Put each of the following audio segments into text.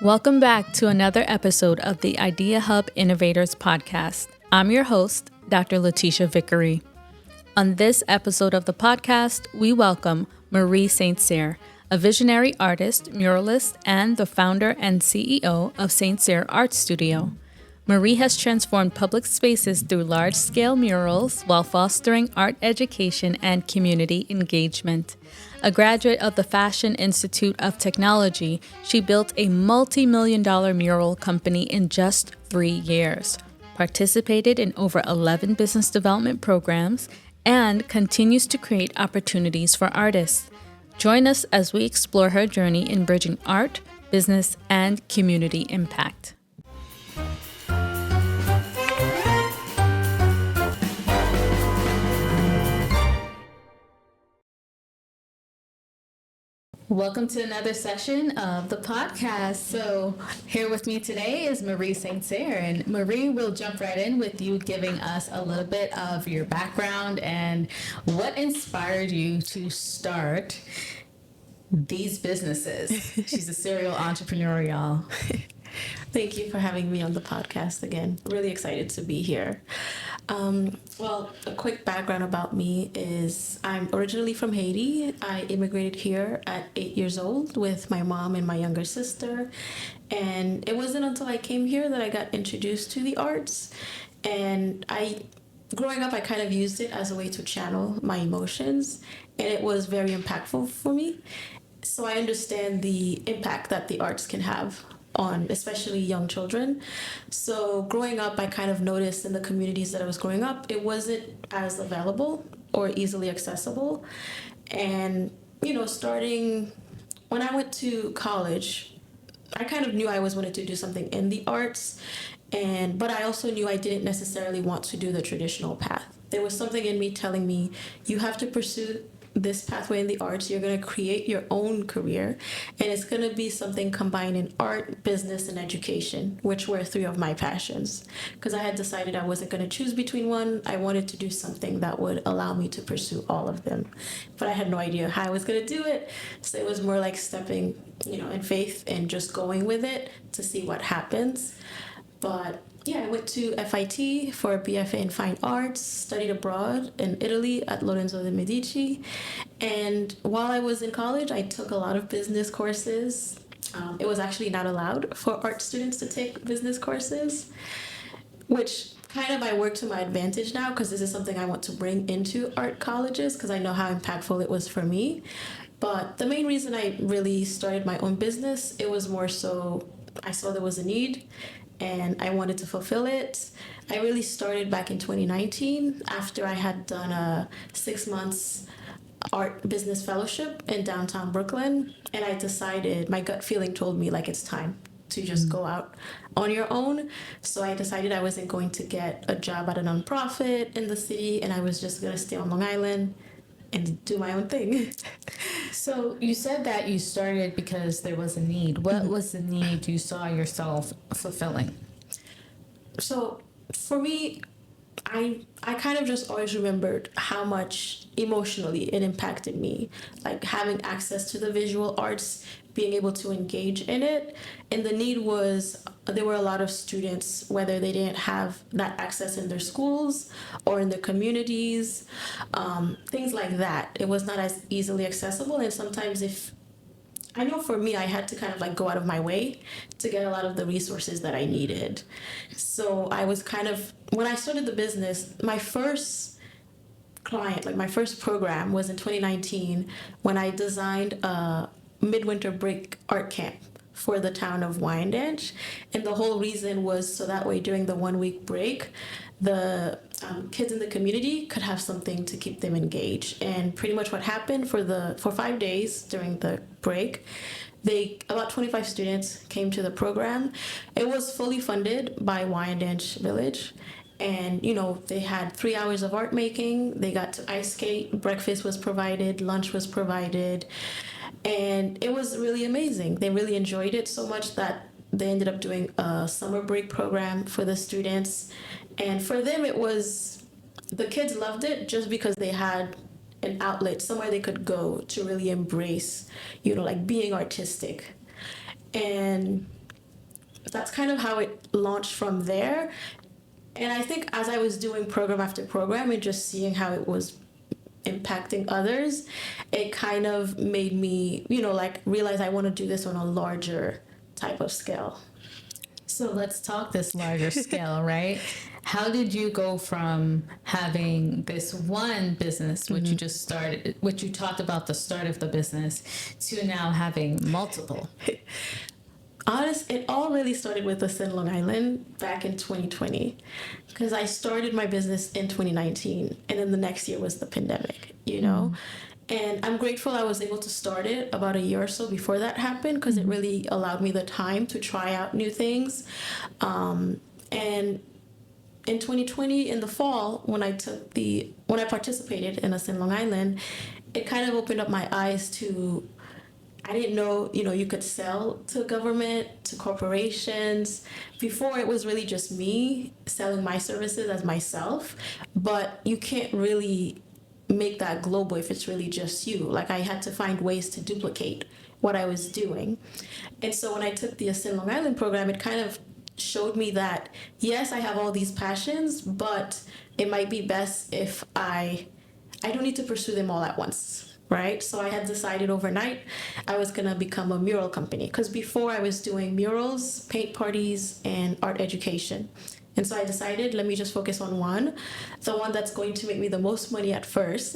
Welcome back to another episode of the ideaHUb Innovators Podcast. I'm your host, Dr. Lutisha Vickerie. On this episode of the podcast, we welcome Marie Saint-Cyr, a visionary artist, muralist, and the founder and CEO of Saint-Cyr Art Studio. Marie has transformed public spaces through large-scale murals while fostering art education and community engagement. A graduate of the Fashion Institute of Technology, she built a multi-million-dollar mural company in just 3 years, participated in over 11 business development programs, and continues to create opportunities for artists. Join us as we explore her journey in bridging art, business, and community impact. Welcome to another session of the podcast. So here with me today is Marie Saint-Cyr, and Marie will jump right in with you giving us a little bit of your background and what inspired you to start these businesses. She's a serial entrepreneur, y'all. Thank you for having me on the podcast again. Really excited to be here. Well, a quick background about me is I'm originally from Haiti. I immigrated here at 8 years old with my mom and my younger sister. And it wasn't until I came here that I got introduced to the arts. And growing up, I kind of used it as a way to channel my emotions. And it was very impactful for me. So I understand the impact that the arts can have on especially young children. So growing up, I kind of noticed in the communities that I was growing up, it wasn't as available or easily accessible. And, starting when I went to college, I kind of knew I always wanted to do something in the arts. But I also knew I didn't necessarily want to do the traditional path. There was something in me telling me, you have to pursue this pathway in the arts. You're going to create your own career, and it's going to be something combining art, business, and education, which were 3 of my passions. Because I had decided I wasn't going to choose between one. I wanted to do something that would allow me to pursue all of them, but I had no idea how I was going to do it. So it was more like stepping, in faith and just going with it to see what happens. But yeah, I went to FIT for a BFA in Fine Arts, studied abroad in Italy at Lorenzo De Medici. And while I was in college, I took a lot of business courses. It was actually not allowed for art students to take business courses, which kind of I work to my advantage now because this is something I want to bring into art colleges because I know how impactful it was for me. But the main reason I really started my own business, it was more so I saw there was a need and I wanted to fulfill it. I really started back in 2019 after I had done a 6 months art business fellowship in downtown Brooklyn. And I decided, my gut feeling told me like it's time to just go out on your own. So I decided I wasn't going to get a job at a nonprofit in the city and I was just going to stay on Long Island and do my own thing. So you said that you started because there was a need. What was the need you saw yourself fulfilling? So for me, I kind of just always remembered how much emotionally it impacted me, like having access to the visual arts, being able to engage in it. And the need was, there were a lot of students, whether they didn't have that access in their schools or in their communities, things like that. It was not as easily accessible. And sometimes I know for me, I had to kind of like go out of my way to get a lot of the resources that I needed. So I was when I started the business, my first client, like my first program was in 2019 when I designed a midwinter break art camp for the town of Wyandanch. And the whole reason was so that way during the 1 week break, the kids in the community could have something to keep them engaged. And pretty much what happened for 5 days during the break, about 25 students came to the program. It was fully funded by Wyandanch Village. And, they had 3 hours of art making. They got to ice skate. Breakfast was provided. Lunch was provided. And it was really amazing. They really enjoyed it so much that they ended up doing a summer break program for the students. And for them, the kids loved it just because they had an outlet, somewhere they could go to really embrace, like being artistic. And that's kind of how it launched from there. And I think as I was doing program after program and just seeing how it was impacting others, it kind of made me, like realize I want to do this on a larger type of scale. So let's talk this larger scale, right? How did you go from having this one business, which you just started, which you talked about the start of the business, to now having multiple? It all really started with us in Long Island back in 2020, because I started my business in 2019, and then the next year was the pandemic, And I'm grateful I was able to start it about a year or so before that happened, because it really allowed me the time to try out new things. And in 2020, in the fall, when I participated in us in Long Island, it kind of opened up my eyes to, I didn't know, you could sell to government, to corporations. Before, it was really just me selling my services as myself, but you can't really make that global if it's really just you. Like, I had to find ways to duplicate what I was doing. And so when I took the Ascend Long Island program, it kind of showed me that, yes, I have all these passions, but it might be best if I don't need to pursue them all at once, right? So I had decided overnight I was gonna become a mural company, because before I was doing murals, paint parties, and art education. And so I decided, let me just focus on one, the one that's going to make me the most money at first,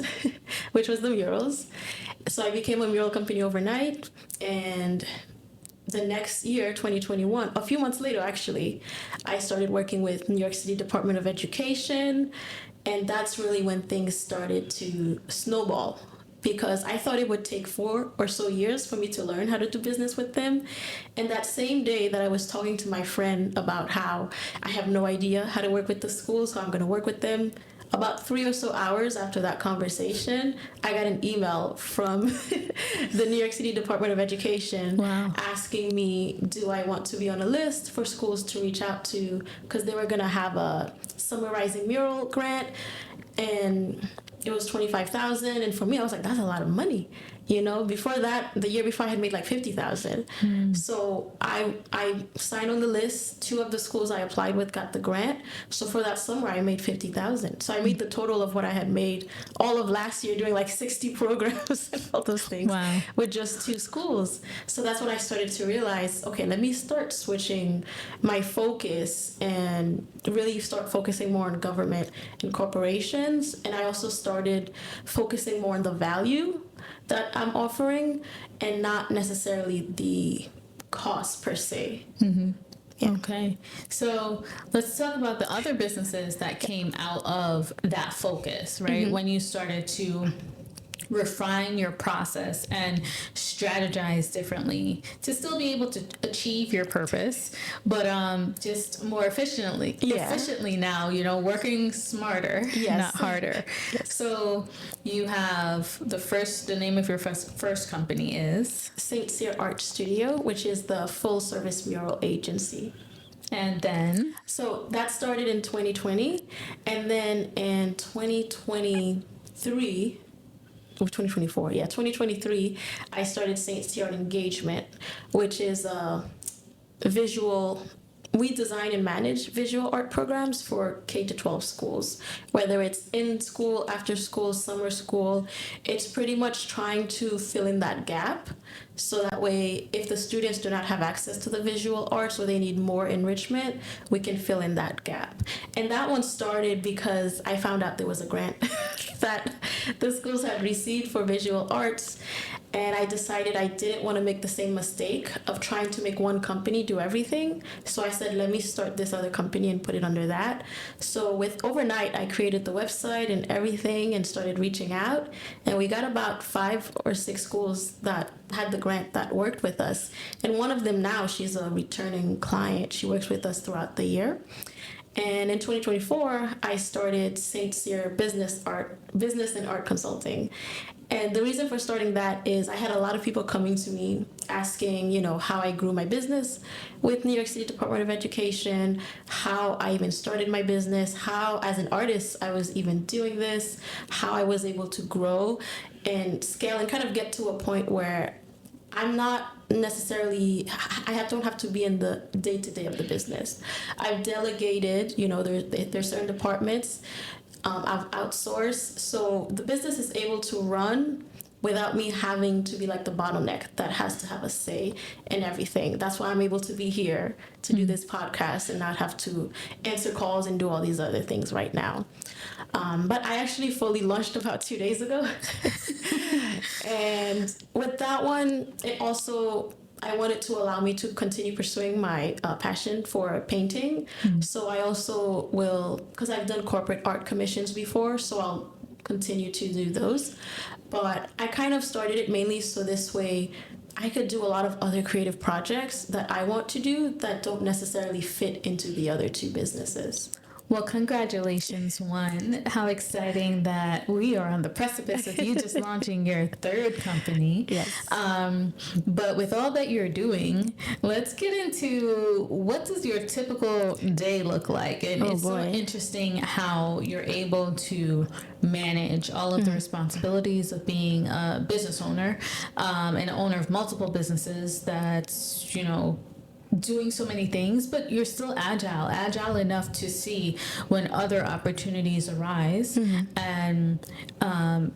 which was the murals. So I became a mural company overnight, and the next year, 2021, a few months later actually, I started working with New York City Department of Education, and that's really when things started to snowball, because I thought it would take 4 or so years for me to learn how to do business with them. And that same day that I was talking to my friend about how I have no idea how to work with the schools, so I'm going to work with them, about 3 or so hours after that conversation, I got an email from the New York City Department of Education. Wow. Asking me, do I want to be on a list for schools to reach out to, because they were going to have a summarizing mural grant, and it was $25,000. And for me, I was like, that's a lot of money. Before that, the year before, I had made like $50,000. So I signed on the list. 2 of the schools I applied with got the grant. So for that summer, I made $50,000. So I made the total of what I had made all of last year doing like 60 programs and all those things. Wow. With just 2 schools. So that's when I started to realize, okay, let me start switching my focus and really start focusing more on government and corporations. And I also started focusing more on the value that I'm offering, and not necessarily the cost per se. Yeah. Okay. So let's talk about the other businesses that came out of that focus, right? When you started to refine your process and strategize differently to still be able to achieve your purpose, but just more efficiently now, working smarter, not harder. Yes. So you have the name of your first company is Saint-Cyr Art Studio, which is the full service mural agency. And then? So that started in 2020, and then in 2023, I started Saint-Cyr Art Engagement, which is a we design and manage visual art programs for K-12 schools, whether it's in school, after school, summer school. It's pretty much trying to fill in that gap, so that way if the students do not have access to the visual arts or they need more enrichment, we can fill in that gap. And that one started because I found out there was a grant that the schools had received for visual arts, and I decided I didn't want to make the same mistake of trying to make one company do everything. So I said, let me start this other company and put it under that. So overnight, I created the website and everything and started reaching out. And we got about 5 or 6 schools that had the grant that worked with us. And one of them now, she's a returning client. She works with us throughout the year. And in 2024, I started Saint-Cyr Business and Art Consulting. And the reason for starting that is I had a lot of people coming to me asking, how I grew my business with New York City Department of Education, how I even started my business, how as an artist I was even doing this, how I was able to grow and scale and kind of get to a point where I'm not necessarily, don't have to be in the day-to-day of the business. I've delegated, there's certain departments I've outsourced, so the business is able to run without me having to be like the bottleneck that has to have a say in everything. That's why I'm able to be here to do this podcast and not have to answer calls and do all these other things right now. But I actually fully launched about 2 days ago. And with that one, I wanted to allow me to continue pursuing my passion for painting. So I also will, because I've done corporate art commissions before, so I'll continue to do those. But I kind of started it mainly so this way I could do a lot of other creative projects that I want to do that don't necessarily fit into the other two businesses. Well, congratulations, one. How exciting that we are on the precipice of you just launching your third company. Yes. But with all that you're doing, let's get into what does your typical day look like? And it's so interesting how you're able to manage all of the responsibilities of being a business owner, and owner of multiple businesses that's, doing so many things, but you're still agile enough to see when other opportunities arise, and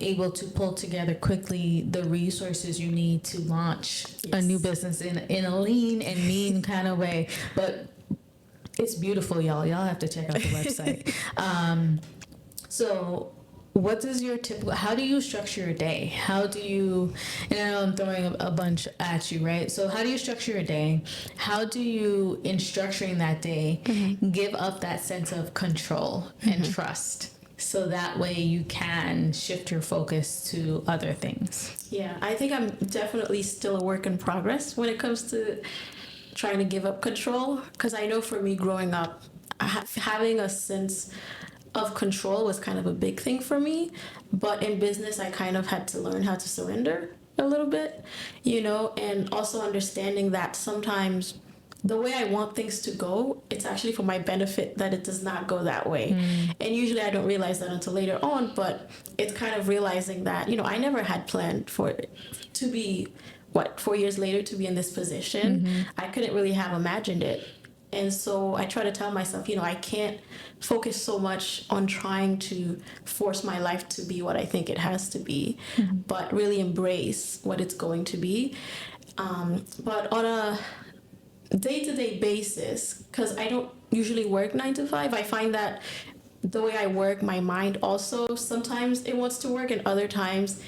able to pull together quickly the resources you need to launch a new business in a lean and mean kind of way. But it's beautiful, y'all have to check out the website. So what does how do you structure your day? How do you, and I know I'm throwing a bunch at you, right? So how do you structure your day? How do you, in structuring that day, give up that sense of control and trust? So that way you can shift your focus to other things. Yeah, I think I'm definitely still a work in progress when it comes to trying to give up control. Because I know for me growing up, having a sense of control was kind of a big thing for me, but in business I kind of had to learn how to surrender a little bit, and also understanding that sometimes the way I want things to go, it's actually for my benefit that it does not go that way. And usually I don't realize that until later on, but it's kind of realizing that, I never had planned for it to be 4 years later to be in this position. I couldn't really have imagined it. And so I try to tell myself, I can't focus so much on trying to force my life to be what I think it has to be, but really embrace what it's going to be. But on a day-to-day basis, because I don't usually work 9 to 5, I find that the way I work, my mind also sometimes it wants to work, and other times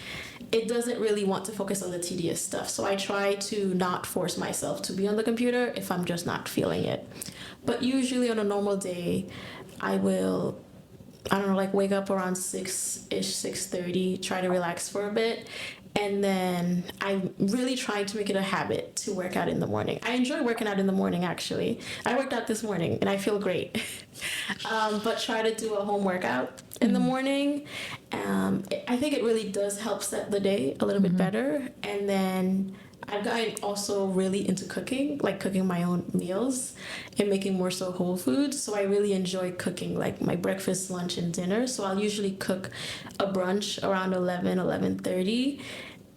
it doesn't really want to focus on the tedious stuff. So I try to not force myself to be on the computer if I'm just not feeling it. But usually on a normal day, I will, wake up around 6-ish, 6:30, try to relax for a bit. And then I'm really trying to make it a habit to work out in the morning. I enjoy working out in the morning, actually. I worked out this morning and I feel great. But try to do a home workout in the morning. I think it really does help set the day a little bit better. And then I've gotten also really into cooking, like cooking my own meals and making more so whole foods. So I really enjoy cooking like my breakfast, lunch, and dinner. So I'll usually cook a brunch around 11:30.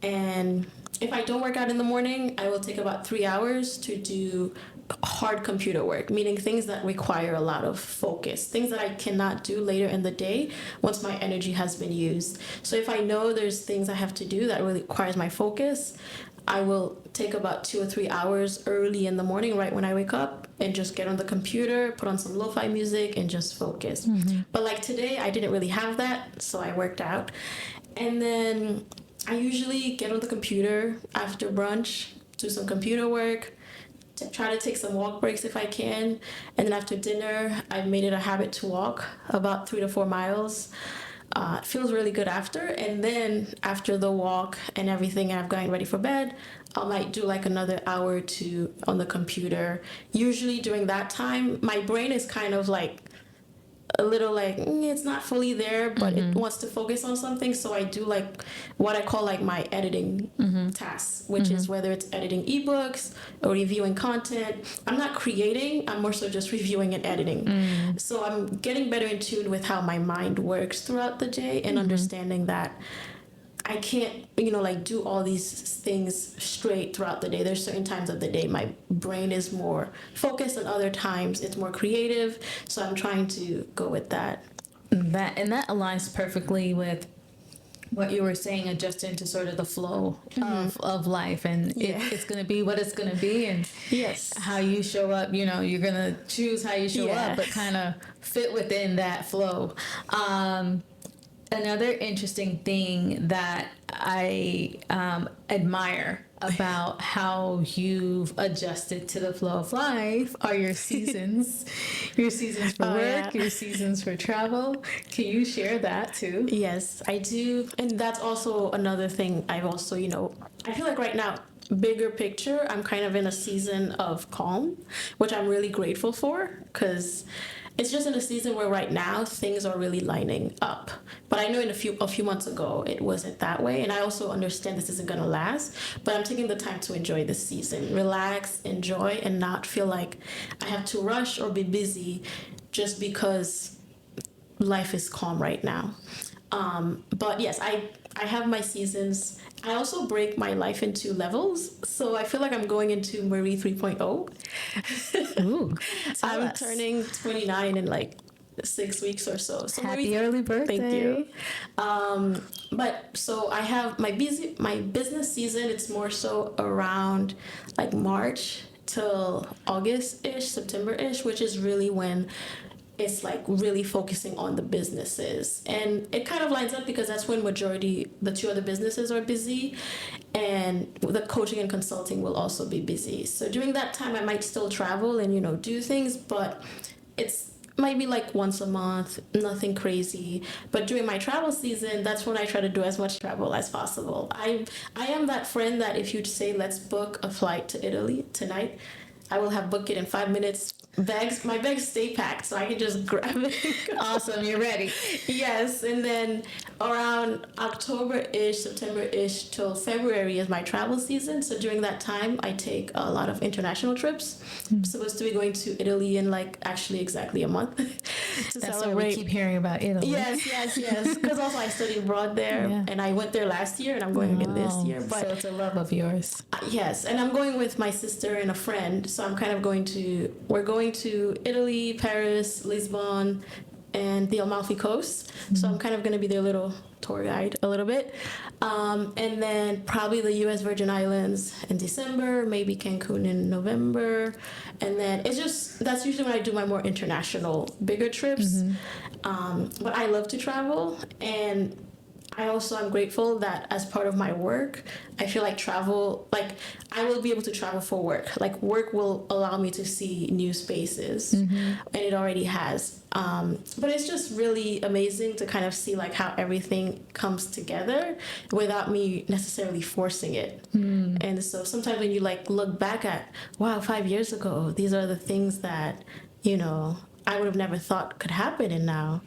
And if I don't work out in the morning, I will take about 3 hours to do hard computer work, meaning things that require a lot of focus, things that I cannot do later in the day once my energy has been used. So if I know there's things I have to do that really requires my focus, I will take about 2 or 3 hours early in the morning, right when I wake up, and just get on the computer, put on some lo-fi music, and just focus. But like today, I didn't really have that, so I worked out. And then I usually get on the computer after brunch, do some computer work, try to take some walk breaks if I can. And then after dinner, I've made it a habit to walk about 3 to 4 miles. It feels really good after. And then after the walk and everything, and I've gotten ready for bed, I might do like another hour or two on the computer. Usually during that time, my brain is kind of like a little like, it's not fully there, but it wants to focus on something. So I do like what I call like my editing tasks, which is whether it's editing ebooks or reviewing content. I'm not creating, I'm more so just reviewing and editing. So I'm getting better in tune with how my mind works throughout the day and understanding that I can't, like do all these things straight throughout the day. There's certain times of the day my brain is more focused, and other times it's more creative. So I'm trying to go with that. That aligns perfectly with what you were saying, adjusting to sort of the flow of life, and it's going to be what it's going to be, and how you show up, you're going to choose how you show up, but kind of fit within that flow. Another interesting thing that I admire about how you've adjusted to the flow of life are your seasons. Your seasons for work, your seasons for travel. Can you share that too? Yes, I do. And that's also another thing I've also, I feel like right now, bigger picture, I'm kind of in a season of calm, which I'm really grateful for, because it's just in a season where right now things are really lining up. But I know a few months ago it wasn't that way, and I also understand this isn't gonna last. But I'm taking the time to enjoy this season, relax, enjoy, and not feel like I have to rush or be busy just because life is calm right now. But yes, I have my seasons. I also break my life into levels, so I feel like I'm going into Marie 3.0. Ooh, I'm turning 29 in like 6 weeks or so. So happy early birthday! Thank you. But so I have my business season. It's more so around like March till August-ish, September-ish, which is really when it's like really focusing on the businesses, and it kind of lines up because that's when the two other businesses are busy, and the coaching and consulting will also be busy. So during that time I might still travel and do things, but it's might be like once a month, nothing crazy. But during my travel season, that's when I try to do as much travel as possible. I am that friend that if you say let's book a flight to Italy tonight, I will have booked it in 5 minutes. My bags stay packed, so I can just grab it. Awesome, you're ready. Yes, and then around October-ish, September-ish till February is my travel season. So during that time, I take a lot of international trips. I'm supposed to be going to Italy in like actually exactly a month to That's celebrate. Why we keep hearing about Italy. Yes. Because also I studied abroad there, and I went there last year, and I'm going again this year. But so it's a love of yours. Yes, and I'm going with my sister and a friend. So I'm kind of we're going to Italy, Paris, Lisbon, and the Amalfi Coast. So I'm kind of going to be their little tour guide a little bit. And then probably the U.S. Virgin Islands in December, maybe Cancun in November. And then that's usually when I do my more international, bigger trips. But I love to travel, and I'm grateful that as part of my work, I feel like travel, like I will be able to travel for work. Like work will allow me to see new spaces, and it already has. But it's just really amazing to kind of see like how everything comes together without me necessarily forcing it. And so sometimes when you like look back at, wow, 5 years ago, these are the things that, I would have never thought could happen, and now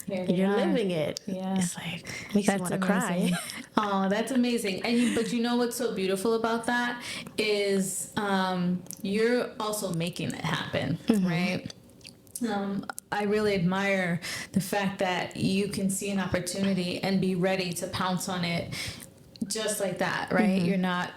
you're living it. Yeah, it's like makes me want to cry. Oh, that's amazing. But you know what's so beautiful about that is you're also making it happen, right? I really admire the fact that you can see an opportunity and be ready to pounce on it just like that, right? You're not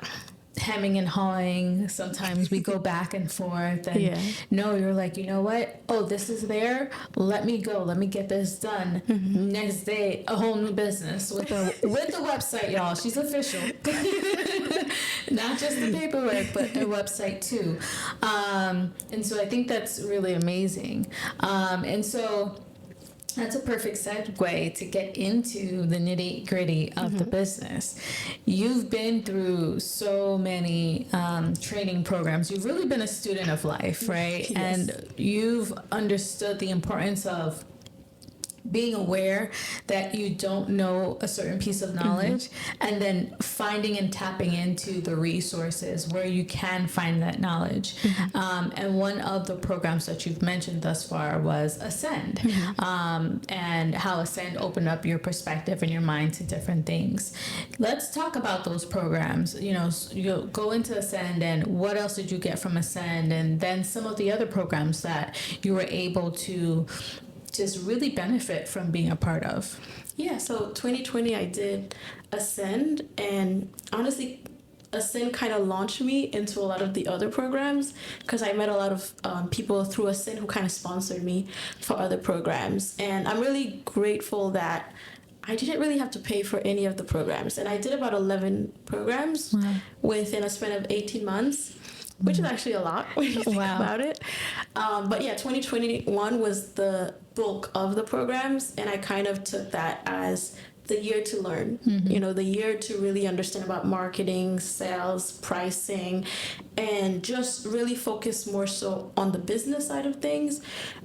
hemming and hawing. Sometimes we go back and forth, and no, you're like, you know what? Oh, this is there. Let me go. Let me get this done. Next day, a whole new business with the website, y'all. She's official. Not just the paperwork, but a website too. And so I think that's really amazing. And so that's a perfect segue to get into the nitty-gritty of the business. You've been through so many training programs. You've really been a student of life, right? Yes. And you've understood the importance of being aware that you don't know a certain piece of knowledge, and then finding and tapping into the resources where you can find that knowledge. And one of the programs that you've mentioned thus far was Ascend, and how Ascend opened up your perspective and your mind to different things. Let's talk about those programs. You go into Ascend, and what else did you get from Ascend, and then some of the other programs that you were able to artists really benefit from being a part of? Yeah, so 2020 I did Ascend, and honestly, Ascend kind of launched me into a lot of the other programs because I met a lot of people through Ascend who kind of sponsored me for other programs. And I'm really grateful that I didn't really have to pay for any of the programs. And I did about 11 programs within a span of 18 months, which is actually a lot when you think about it. But yeah, 2021 was the bulk of the programs, and I kind of took that as the year to learn, you know, the year to really understand about marketing, sales, pricing, and just really focus more so on the business side of things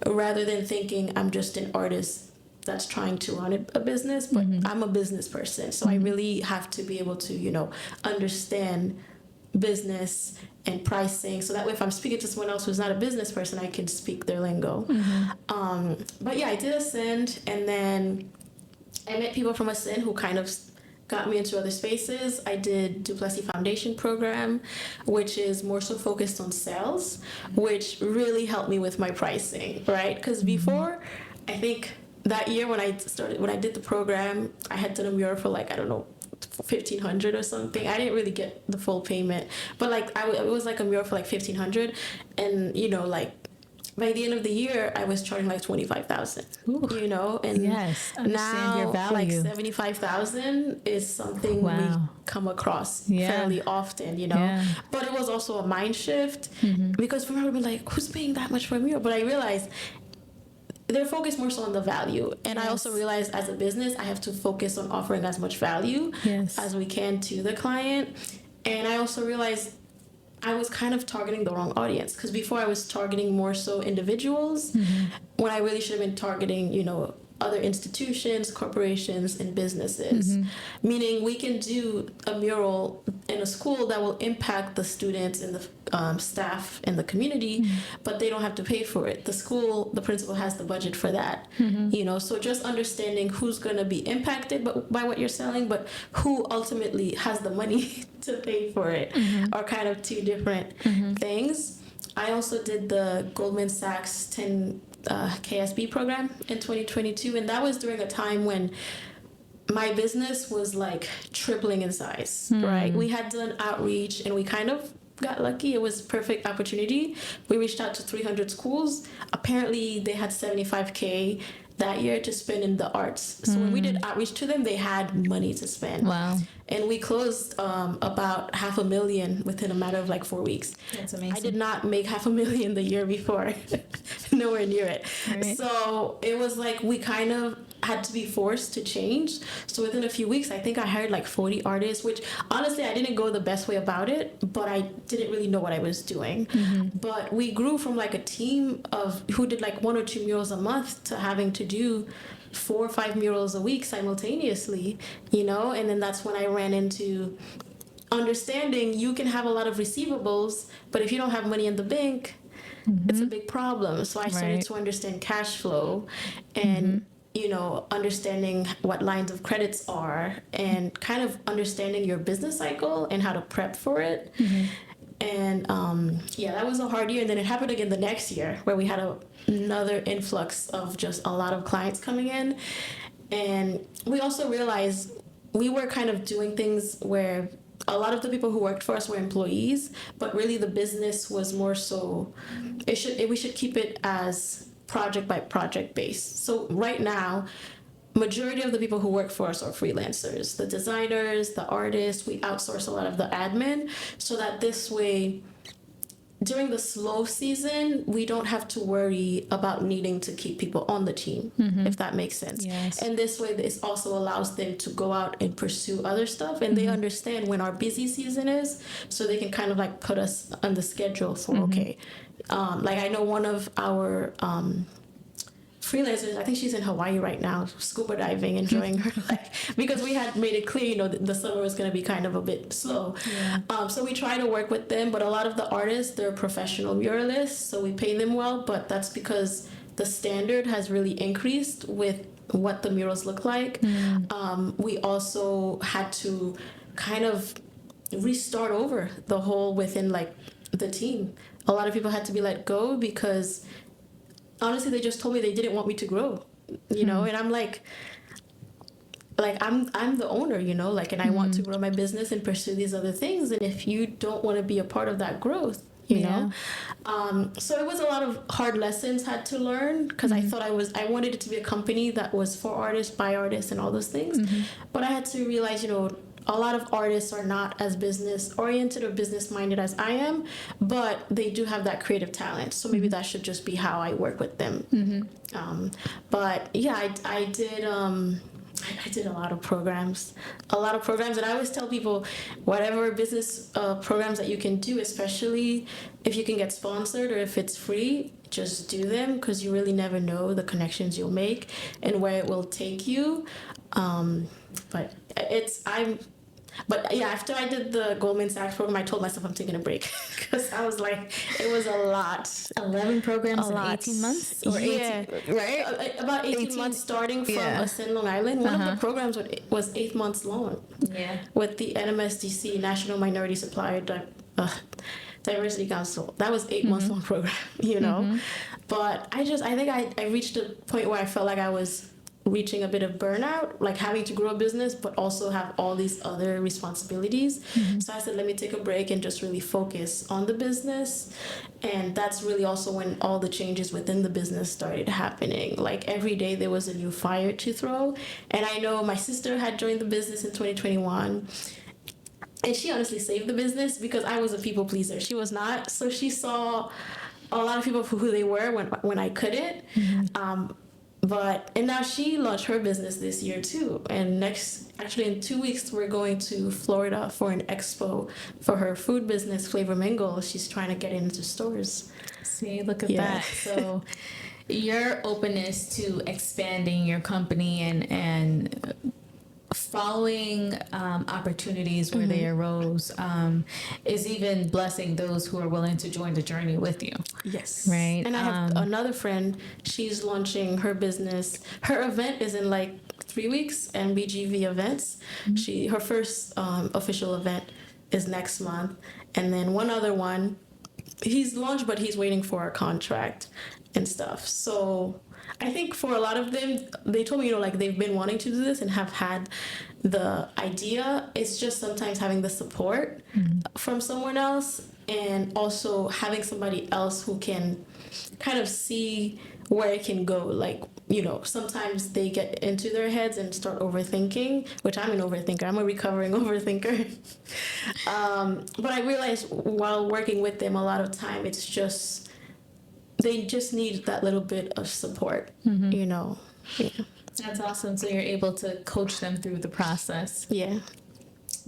rather than thinking I'm just an artist that's trying to run a business, but I'm a business person. So I really have to be able to, you know, understand business and pricing, so that way if I'm speaking to someone else who's not a business person, I can speak their lingo. But yeah, I did Ascend, and then I met people from Ascend who kind of got me into other spaces. I did Duplessis Foundation program, which is more so focused on sales, which really helped me with my pricing, right? Because before, I think that year when I did the program, I had done a mural for like, I don't know, 1,500 or something. I didn't really get the full payment, but like it was like a mural for like 1,500, and you know, like by the end of the year I was charging like 25,000, you know, and understand your value. Like 75,000 is something we come across fairly often, you know. But it was also a mind shift because for me I would be like, who's paying that much for a mural? But I realized they're focused more so on the value. And I also realized as a business, I have to focus on offering as much value as we can to the client. And I also realized I was kind of targeting the wrong audience, because before I was targeting more so individuals when I really should have been targeting, you know, other institutions, corporations, and businesses. Meaning we can do a mural in a school that will impact the students and the staff and the community, but they don't have to pay for it. The school, the principal has the budget for that, you know. So just understanding who's going to be impacted by what you're selling, but who ultimately has the money to pay for it are kind of two different things. I also did the Goldman Sachs 10 KSB program in 2022, and that was during a time when my business was like tripling in size, right? We had done outreach and we kind of got lucky. It was a perfect opportunity. We reached out to 300 schools. Apparently they had 75K that year to spend in the arts. So when we did outreach to them, they had money to spend. Wow. And we closed about $500,000 within a matter of like 4 weeks. That's amazing. I did not make $500,000 the year before. Nowhere near it. Right. So it was like we kind of had to be forced to change. So within a few weeks, I think I hired like 40 artists, which honestly, I didn't go the best way about it, but I didn't really know what I was doing. But we grew from like a team of who did like 1 or 2 murals a month to having to do 4 or 5 murals a week simultaneously, you know. And then that's when I ran into understanding you can have a lot of receivables, but if you don't have money in the bank, it's a big problem. So I started to understand cash flow and you know, understanding what lines of credits are and kind of understanding your business cycle and how to prep for it. And yeah, that was a hard year. And then it happened again the next year where we had another influx of just a lot of clients coming in. And we also realized we were kind of doing things where a lot of the people who worked for us were employees, but really the business was more so, we should keep it as project by project based. So right now, majority of the people who work for us are freelancers. The designers, the artists, we outsource a lot of the admin so that this way, during the slow season, we don't have to worry about needing to keep people on the team, if that makes sense. And this way, this also allows them to go out and pursue other stuff, and they understand when our busy season is, so they can kind of like put us on the schedule for, okay, like I know one of our freelancers, I think she's in Hawaii right now, scuba diving, enjoying her life, because we had made it clear, you know, the summer was going to be kind of a bit slow. So we try to work with them, but a lot of the artists, they're professional muralists, so we pay them well, but that's because the standard has really increased with what the murals look like. We also had to kind of restart over the whole within like the team. A lot of people had to be let go because honestly, they just told me they didn't want me to grow, and I'm like I'm the owner, and I want to grow my business and pursue these other things. And if you don't want to be a part of that growth, so it was a lot of hard lessons had to learn, because I thought I wanted it to be a company that was for artists, by artists, and all those things. But I had to realize, a lot of artists are not as business oriented or business minded as I am, but they do have that creative talent. So maybe that should just be how I work with them. But yeah, I did. I did a lot of programs, and I always tell people, whatever business programs that you can do, especially if you can get sponsored or if it's free, just do them, because you really never know the connections you'll make and where it will take you. But yeah, after I did the Goldman Sachs program, I told myself I'm taking a break, because I was like, it was a lot. 11 programs in 18 months? Or 18, right? About 18 months, starting from Ascend, Long Island. One of the programs was 8 months long. Yeah. With the NMSDC, National Minority Supplier Diversity Council. That was 8 months long program, But I think I reached a point where I felt like I was reaching a bit of burnout, like having to grow a business but also have all these other responsibilities. So I said, let me take a break and just really focus on the business. And that's really also when all the changes within the business started happening. Like every day there was a new fire to throw. And I know my sister had joined the business in 2021, and she honestly saved the business, because I was a people pleaser. She was not. So she saw a lot of people for who they were when I couldn't. And now she launched her business this year too. And in 2 weeks, we're going to Florida for an expo for her food business, Flavor Mingle. She's trying to get into stores. See, look at that. So your openness to expanding your company and following opportunities where they arose is even blessing those who are willing to join the journey with you. Yes. Right. And I have another friend, she's launching her business. Her event is in like 3 weeks, MBGV events. Her first official event is next month. And then one other one, he's launched, but he's waiting for a contract and stuff. So I think for a lot of them, they told me, they've been wanting to do this and have had the idea. It's just sometimes having the support from someone else, and also having somebody else who can kind of see where it can go. Like, sometimes they get into their heads and start overthinking, which I'm an overthinker. I'm a recovering overthinker. But I realized while working with them, a lot of time it's just, they just need that little bit of support, Yeah. That's awesome. So you're able to coach them through the process. Yeah.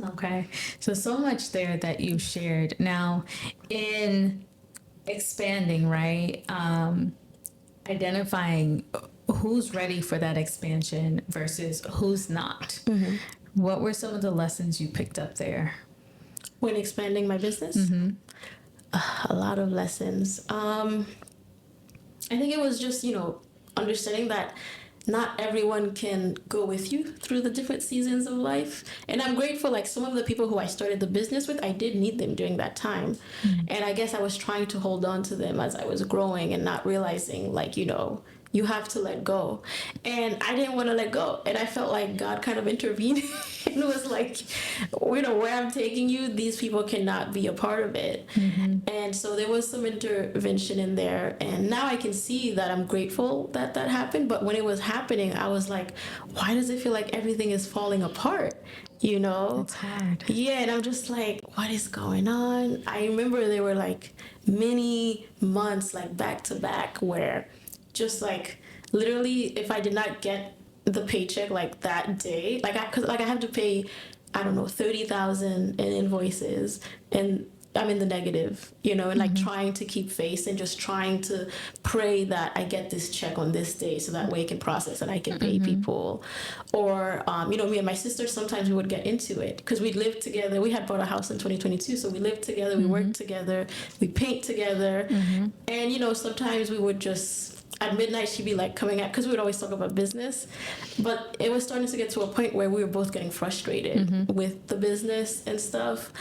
Okay. So much there that you shared. Now, in expanding, right? Identifying who's ready for that expansion versus who's not. What were some of the lessons you picked up there? When expanding my business? A lot of lessons. I think it was just, understanding that not everyone can go with you through the different seasons of life. And I'm grateful, like some of the people who I started the business with, I did need them during that time. And I guess I was trying to hold on to them as I was growing and not realizing, like, you have to let go. And I didn't want to let go. And I felt like God kind of intervened and was like, where I'm taking you, these people cannot be a part of it. And so there was some intervention in there. And now I can see that I'm grateful that that happened. But when it was happening, I was like, why does it feel like everything is falling apart? It's hard. Yeah, and I'm just like, what is going on? I remember there were like many months, like back to back, where just like literally if I did not get the paycheck like that day, because I have to pay, I don't know, 30,000 in invoices, and I'm in the negative, and like trying to keep face and just trying to pray that I get this check on this day so that way it can process and I can pay people. Or, me and my sister, sometimes we would get into it because we lived together. We had bought a house in 2022. So we lived together, we worked together, we paint together. And, sometimes we would just, at midnight, she'd be like coming out, because we would always talk about business. But it was starting to get to a point where we were both getting frustrated with the business and stuff.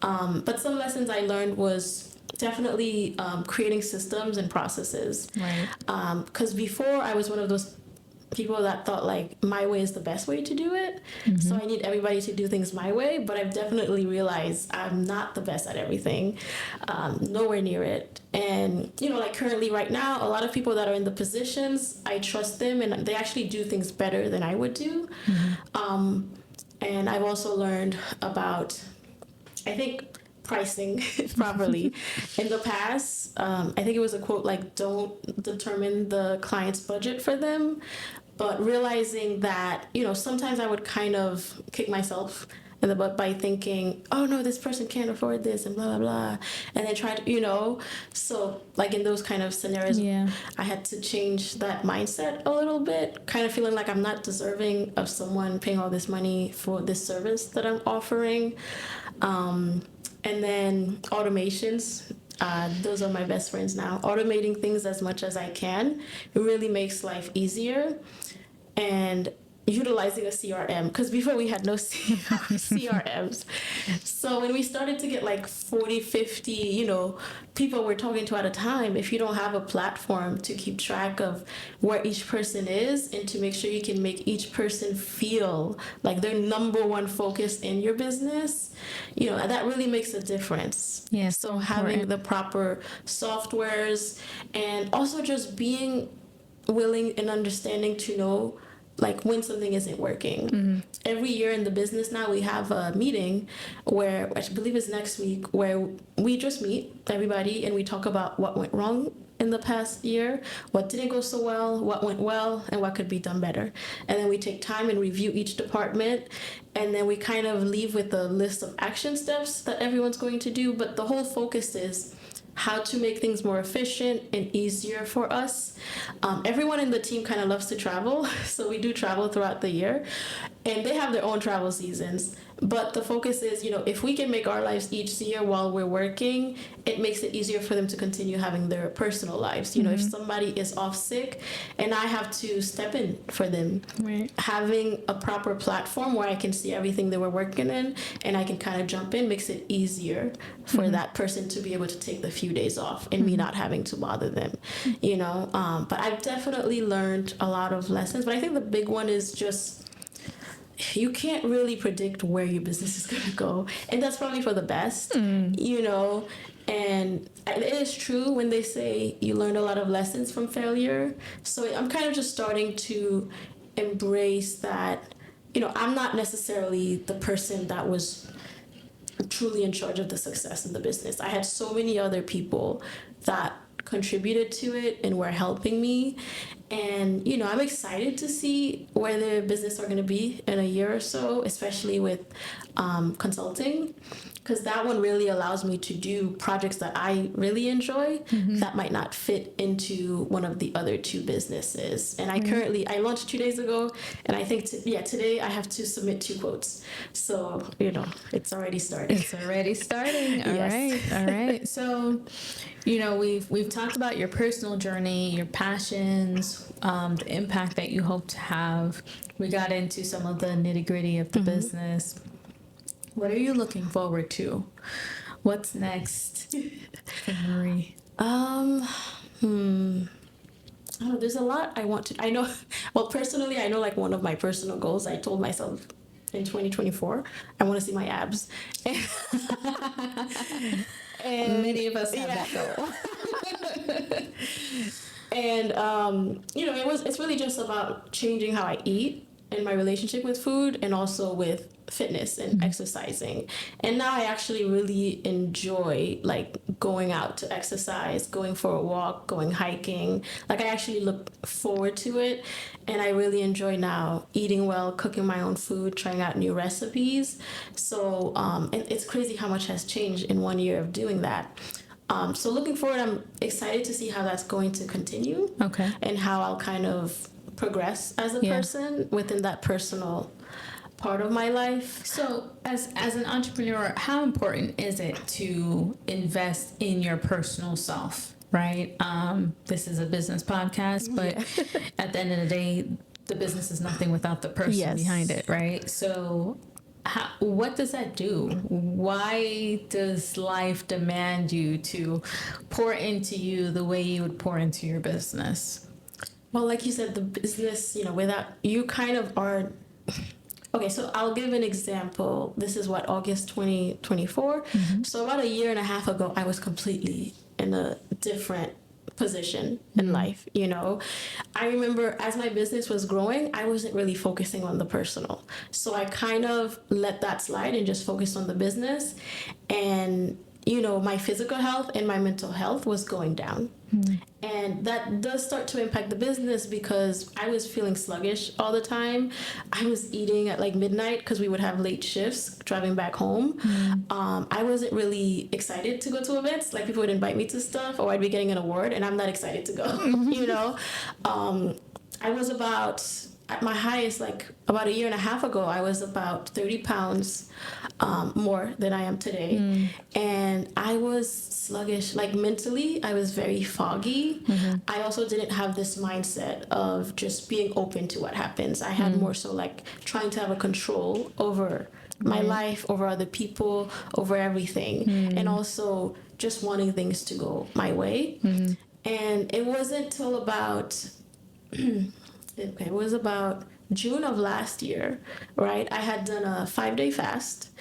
But some lessons I learned was definitely creating systems and processes. Right. Because before I was one of those people that thought like my way is the best way to do it. So I need everybody to do things my way, but I've definitely realized I'm not the best at everything, nowhere near it. And like currently right now, a lot of people that are in the positions, I trust them and they actually do things better than I would do. And I've also learned about, I think, pricing properly. In the past, I think it was a quote like, don't determine the client's budget for them, but realizing that, sometimes I would kind of kick myself in the butt by thinking, oh no, this person can't afford this and blah, blah, blah. And then try to, so like in those kind of scenarios, I had to change that mindset a little bit, kind of feeling like I'm not deserving of someone paying all this money for this service that I'm offering. And then automations, those are my best friends now. Automating things as much as I can, it really makes life easier. And utilizing a CRM, because before we had no CRMs. So when we started to get like 40, 50, people we're talking to at a time, if you don't have a platform to keep track of where each person is and to make sure you can make each person feel like they're number one focus in your business, that really makes a difference. Yeah. So having the proper softwares and also just being willing and understanding to know like when something isn't working. Every year in the business now we have a meeting where I believe it's next week where we just meet everybody and we talk about what went wrong in the past year, what didn't go so well, what went well, and what could be done better. And then we take time and review each department, and then we kind of leave with a list of action steps that everyone's going to do, but the whole focus is how to make things more efficient and easier for us. Everyone in the team kind of loves to travel, so we do travel throughout the year, and they have their own travel seasons. But the focus is, if we can make our lives each year while we're working, it makes it easier for them to continue having their personal lives. If somebody is off sick and I have to step in for them, right. Having a proper platform where I can see everything that we're working in and I can kind of jump in makes it easier for that person to be able to take the few days off and me not having to bother them, But I've definitely learned a lot of lessons. But I think the big one is just, you can't really predict where your business is going to go, and that's probably for the best, and it is true when they say you learn a lot of lessons from failure. So I'm kind of just starting to embrace that, I'm not necessarily the person that was truly in charge of the success in the business. I had so many other people that contributed to it and were helping me. And, I'm excited to see where the business are going to be in a year or so, especially with consulting, because that one really allows me to do projects that I really enjoy that might not fit into one of the other two businesses. And I launched 2 days ago, and I think, today I have to submit 2 quotes. So, it's already starting. It's already starting. All Yes. right. All right. So, we've talked about your personal journey, your passions, the impact that you hope to have. We got into some of the nitty-gritty of the business. What are you looking forward to? What's next for Marie? I don't know, there's a lot I want to, I know, well, personally, I know like one of my personal goals, I told myself in 2024, I want to see my abs. And Many of us have that goal. And, it's really just about changing how I eat and my relationship with food and also with fitness and exercising. And now I actually really enjoy like going out to exercise, going for a walk, going hiking. Like I actually look forward to it. And I really enjoy now eating well, cooking my own food, trying out new recipes. So it's crazy how much has changed in 1 year of doing that. So looking forward, I'm excited to see how that's going to continue. Okay. And how I'll kind of progress as a person within that personal part of my life. So as an entrepreneur, how important is it to invest in your personal self, right? This is a business podcast, but at the end of the day, the business is nothing without the person behind it, right? So What does that do? Why does life demand you to pour into you the way you would pour into your business? Well, like you said, the business, without you kind of are. Okay, so I'll give an example. This is what, August 2024. So about a year and a half ago, I was completely in a different position in life. I remember as my business was growing, I wasn't really focusing on the personal. So I kind of let that slide and just focused on the business. And my physical health and my mental health was going down. And that does start to impact the business because I was feeling sluggish all the time. I was eating at like midnight because we would have late shifts driving back home. I wasn't really excited to go to events. Like people would invite me to stuff or I'd be getting an award and I'm not excited to go, I was at my highest, like about a year and a half ago, I was about 30 pounds more than I am today. And I was sluggish, like mentally, I was very foggy. I also didn't have this mindset of just being open to what happens. I had more so like trying to have a control over my life, over other people, over everything. And also just wanting things to go my way. And it wasn't till about... Okay, it was about June of last year, right? I had done a 5-day fast,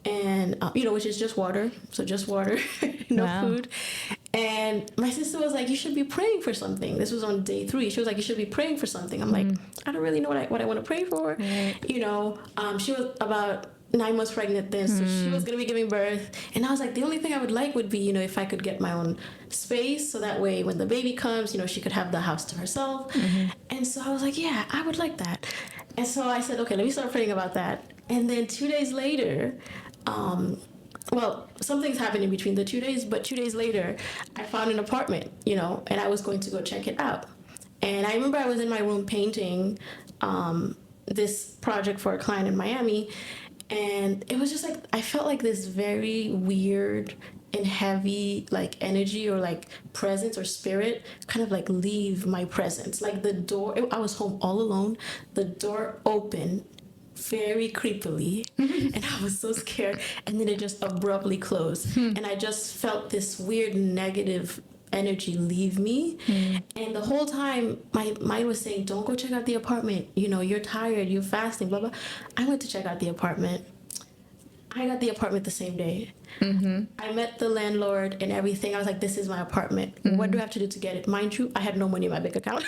and which is just water, so just water, no food. And my sister was like, "You should be praying for something." This was on day 3. She was like, "You should be praying for something." I'm like, "I don't really know what I want to pray for." She was about 9 months pregnant then, so she was gonna be giving birth, and I was like, the only thing I would like would be, if I could get my own space, so that way when the baby comes, she could have the house to herself. And so I was like, yeah, I would like that. And so I said, okay, let me start praying about that. And then 2 days later, something's happened in between the 2 days, but 2 days later, I found an apartment, and I was going to go check it out. And I remember I was in my room painting this project for a client in Miami. And it was just like, I felt like this very weird and heavy like energy or like presence or spirit kind of like leave my presence. Like the door, I was home all alone. The door opened very creepily and I was so scared. And then it just abruptly closed. And I just felt this weird negative energy leave me. And the whole time my mind was saying, don't go check out the apartment, you're tired, you're fasting, blah blah. I went to check out the apartment. I got the apartment the same day. I met the landlord and everything. I was like, this is my apartment. What do I have to do to get it? Mind you, I had no money in my bank account.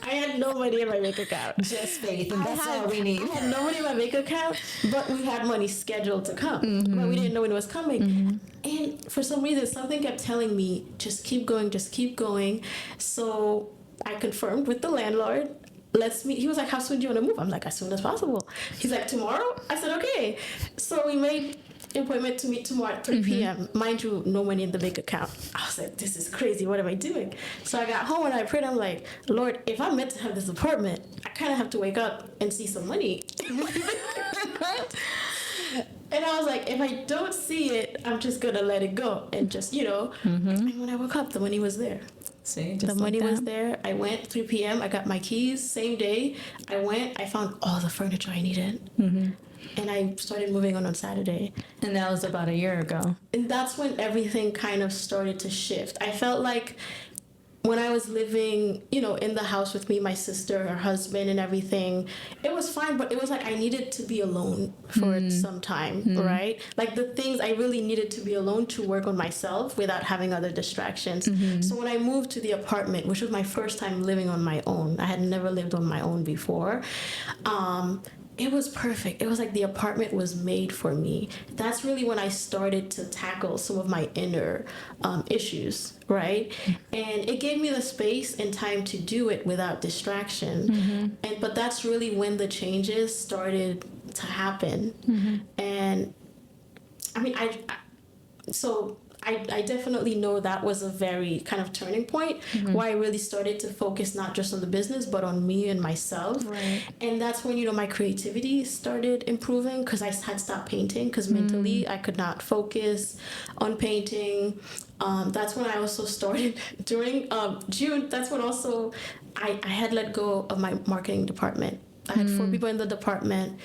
I had no money in my bank account. Just faith, and that's all we need. I had no money in my bank account, but we had money scheduled to come. But we didn't know when it was coming. And for some reason, something kept telling me, just keep going, just keep going. So I confirmed with the landlord. Let's meet. He was like, how soon do you want to move? I'm like, as soon as possible. He's like, tomorrow? I said, okay. So we made an appointment to meet tomorrow at 3 p.m. Mind you, no money in the bank account. I was like, this is crazy. What am I doing? So I got home and I prayed. I'm like, Lord, if I'm meant to have this apartment, I kind of have to wake up and see some money. And I was like, if I don't see it, I'm just going to let it go. And just, and when I woke up, the money was there. See, the money was there. I went 3 p.m. I got my keys. Same day, I went. I found all the furniture I needed, and I started moving on Saturday. And that was about a year ago. And that's when everything kind of started to shift. I felt like when I was living, in the house with me, my sister, her husband, and everything, it was fine, but it was like I needed to be alone for some time, right? Like the things I really needed to be alone to work on myself without having other distractions. So when I moved to the apartment, which was my first time living on my own, I had never lived on my own before, it was perfect. It was like the apartment was made for me. That's really when I started to tackle some of my inner issues, right? And it gave me the space and time to do it without distraction. But that's really when the changes started to happen. And I mean, I definitely know that was a very kind of turning point where I really started to focus not just on the business, but on me and myself. Right. And that's when, my creativity started improving because I had stopped painting because mentally I could not focus on painting. That's when I also started during June. That's when also I had let go of my marketing department. I had 4 people in the department.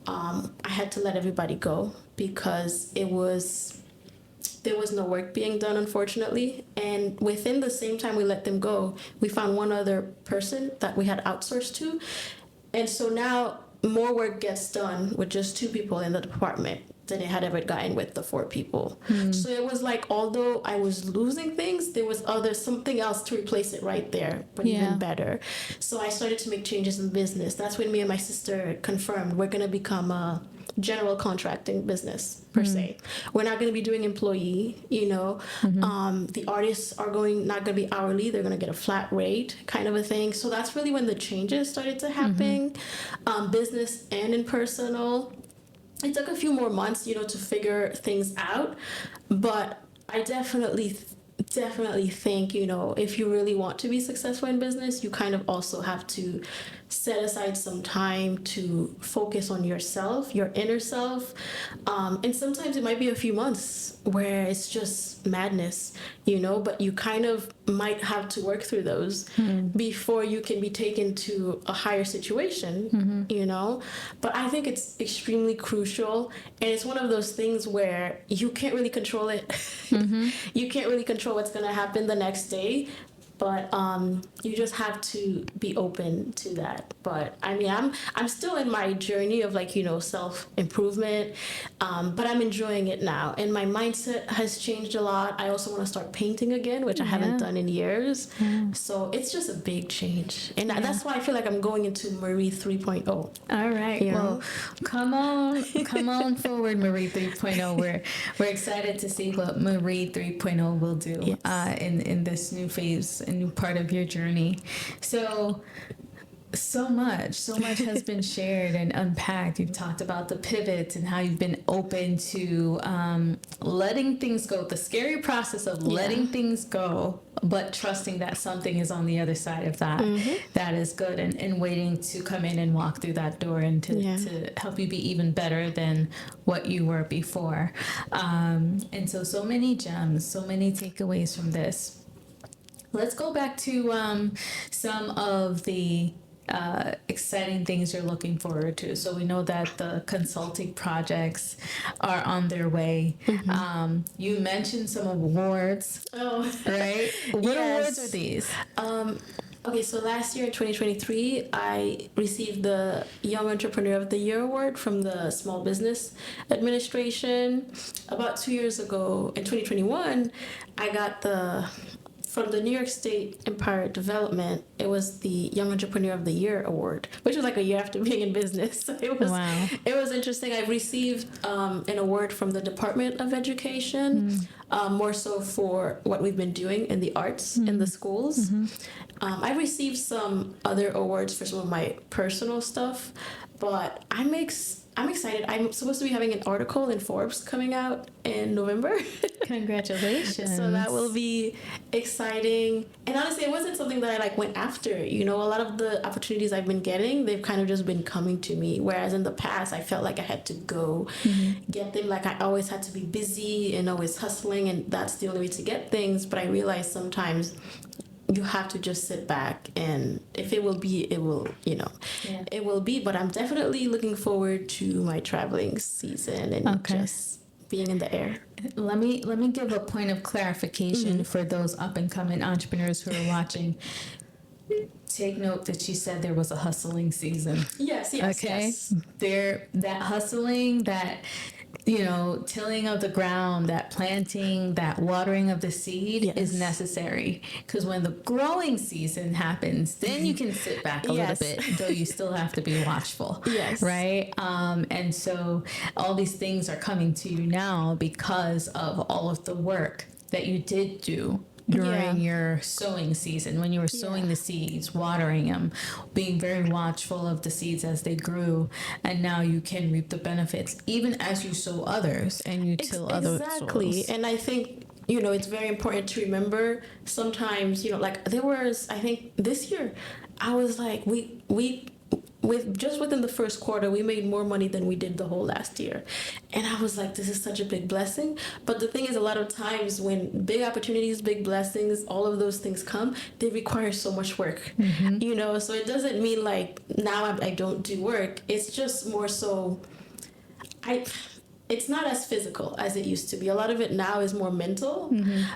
I had to let everybody go because there was no work being done, unfortunately. And within the same time we let them go, we found one other person that we had outsourced to. And so now more work gets done with just 2 people in the department than it had ever gotten with the 4 people. So it was like, although I was losing things, there was something else to replace it right there, but even better. So I started to make changes in business. That's when me and my sister confirmed we're going to become a general contracting business per se. We're not going to be doing employee, you know. The artists are not going to be hourly. They're going to get a flat rate kind of a thing. So that's really when the changes started to happen, business and in personal. It took a few more months, you know, to figure things out, but I definitely think, you know, if you really want to be successful in business, you kind of also have to set aside some time to focus on yourself, your inner self. And sometimes it might be a few months where it's just madness, you know, but you kind of might have to work through those before you can be taken to a higher situation, you know. But I think it's extremely crucial. And it's one of those things where you can't really control it. You can't really control what's going to happen the next day. But you just have to be open to that. But I mean, I'm still in my journey of, like, you know, self-improvement, but I'm enjoying it now. And my mindset has changed a lot. I also want to start painting again, which I haven't done in years. So it's just a big change. And that's why I feel like I'm going into Marie 3.0. All right. You know? Well, come on forward, Marie 3.0. We're excited to see what Marie 3.0 will do in this new phase, a new part of your journey. So much has been shared and unpacked. You've talked about the pivots and how you've been open to letting things go, the scary process of letting things go, but trusting that something is on the other side of that. That is good, and waiting to come in and walk through that door and to help you be even better than what you were before. And so many gems, so many takeaways from this. Let's go back to some of the exciting things you're looking forward to. So we know that the consulting projects are on their way. You mentioned some awards. Oh, right? What awards are these? Okay, so last year in 2023, I received the Young Entrepreneur of the Year award from the Small Business Administration. About 2 years ago, in 2021, I got from the New York State Empire Development, it was the Young Entrepreneur of the Year award, which was like a year after being in business. So it was interesting. I received an award from the Department of Education, more so for what we've been doing in the arts in the schools. I received some other awards for some of my personal stuff, but I'm excited. I'm supposed to be having an article in Forbes coming out in November. Congratulations. So that will be exciting. And honestly, it wasn't something that I went after. You know, a lot of the opportunities I've been getting, they've kind of just been coming to me. Whereas in the past, I felt like I had to go get them. Like I always had to be busy and always hustling, and that's the only way to get things. But I realized sometimes you have to just sit back, and if it will be, it will, you know, it will be. But I'm definitely looking forward to my traveling season and just being in the air. Let me give a point of clarification for those up and coming entrepreneurs who are watching. Take note that she said there was a hustling season. Yes. Okay. That hustling, that, you know, tilling of the ground, that planting, that watering of the seed is necessary. Because when the growing season happens, then you can sit back a little bit, though you still have to be watchful. Right? And so all these things are coming to you now because of all of the work that you did do during your sowing season, when you were sowing the seeds, watering them, being very watchful of the seeds as they grew, and now you can reap the benefits even as you sow others and you till other soils. And I think, you know, it's very important to remember sometimes, you know, like there was, I think this year, I was like, we within the first quarter, we made more money than we did the whole last year. And I was like, this is such a big blessing. But the thing is, a lot of times when big opportunities, big blessings, all of those things come, they require so much work, you know? So it doesn't mean like now I don't do work. It's just more so, it's not as physical as it used to be. A lot of it now is more mental,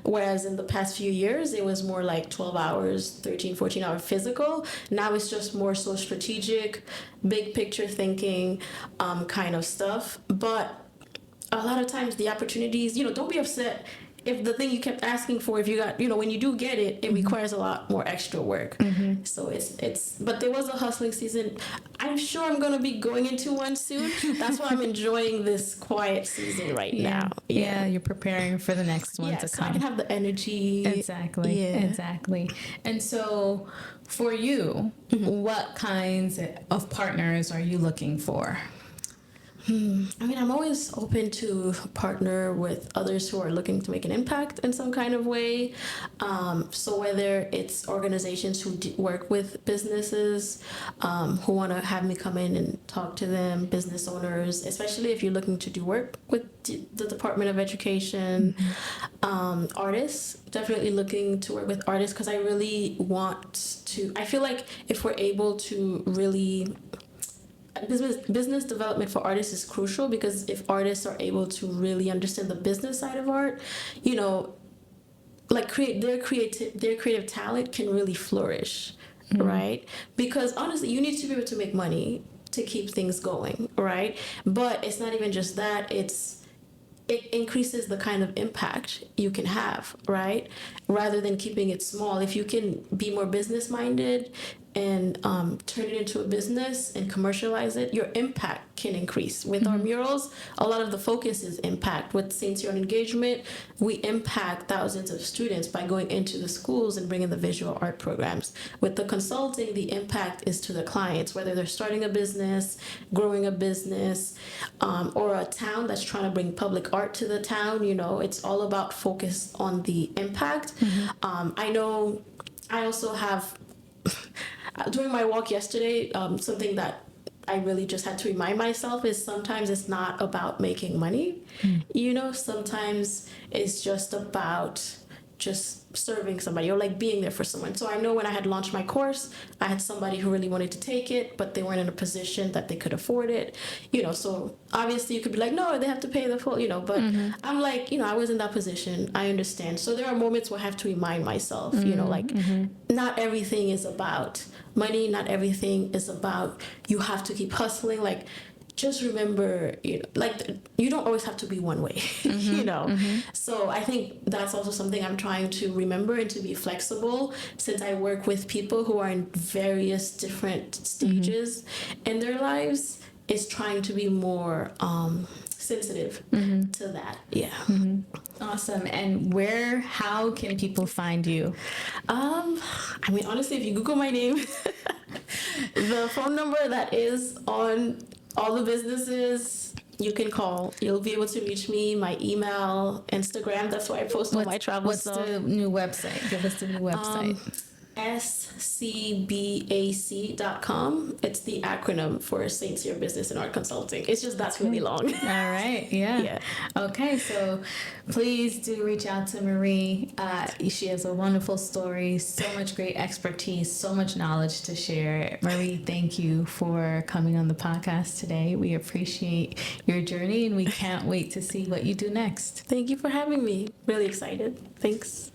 whereas in the past few years, it was more like 12 hours, 13, 14-hour physical. Now it's just more so strategic, big picture thinking kind of stuff. But a lot of times the opportunities, you know, don't be upset if the thing you kept asking for, if you got, you know, when you do get it, it requires a lot more extra work. So but there was a hustling season. I'm sure I'm going to be going into one soon. That's why I'm enjoying this quiet season right now. Yeah, you're preparing for the next one to so I come. can have the energy. Exactly. And so for you, what kinds of partners are you looking for? I mean, I'm always open to partner with others who are looking to make an impact in some kind of way. So whether it's organizations who work with businesses, who want to have me come in and talk to them, business owners, especially if you're looking to do work with the Department of Education, artists, definitely looking to work with artists, because I really want to, I feel like if we're able to really business development for artists is crucial, because if artists are able to really understand the business side of art, you know, like their creative talent can really flourish, right? Because honestly, you need to be able to make money to keep things going, right? But it's not even just that, it increases the kind of impact you can have, right? Rather than keeping it small. If you can be more business minded and turn it into a business and commercialize it, your impact can increase. With our murals, a lot of the focus is impact. With Saint-Cyr Art Engagement, we impact thousands of students by going into the schools and bringing the visual art programs. With the consulting, the impact is to the clients, whether they're starting a business, growing a business, or a town that's trying to bring public art to the town. You know, it's all about focus on the impact. I know I also have during my walk yesterday, something that I really just had to remind myself is sometimes it's not about making money. You know, sometimes it's just about just serving somebody or like being there for someone. So I know when I had launched my course, I had somebody who really wanted to take it, but they weren't in a position that they could afford it. You know, so obviously you could be like, no, they have to pay the full, you know, but I'm like, you know, I was in that position. I understand. So there are moments where I have to remind myself, you know, like not everything is about money. Not everything is about you have to keep hustling. Like, just remember, you know, like you don't always have to be one way, you know. So I think that's also something I'm trying to remember and to be flexible, since I work with people who are in various different stages in their lives, is trying to be more sensitive to that. Yeah. Awesome. And how can people find you? I mean, honestly, if you Google my name, the phone number that is on all the businesses you can call, you'll be able to reach me. My email, Instagram, that's where I post all my travel stuff. What's the new website? Give us the new website. scbac.com. It's the acronym for Saint-Cyr Business and Art Consulting. It's just that's really long. All right. Yeah. Okay. So please do reach out to Marie. She has a wonderful story, so much great expertise, so much knowledge to share. Marie, thank you for coming on the podcast today. We appreciate your journey and we can't wait to see what you do next. Thank you for having me. Really excited. Thanks.